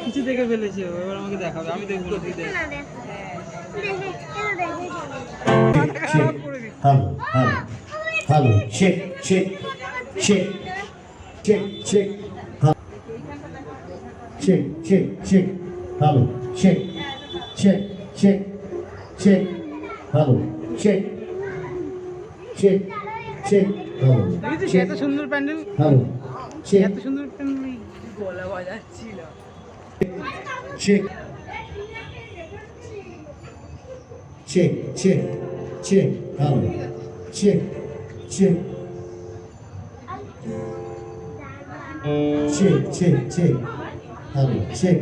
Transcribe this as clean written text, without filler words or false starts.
কিছু দেখে ফেলেছি, এবার আমাকে দেখাবে, আমি দেখবো না, তুই দেখ। Hello hello hello check check check check check check check check hello check check check check hello check check check hello দেখেছিস এত সুন্দর প্যান্ডেল, হ্যালো চেক এত সুন্দর প্যান্ডেল গলা বাজাচ্ছিল। check check check check hello check check check check check hello check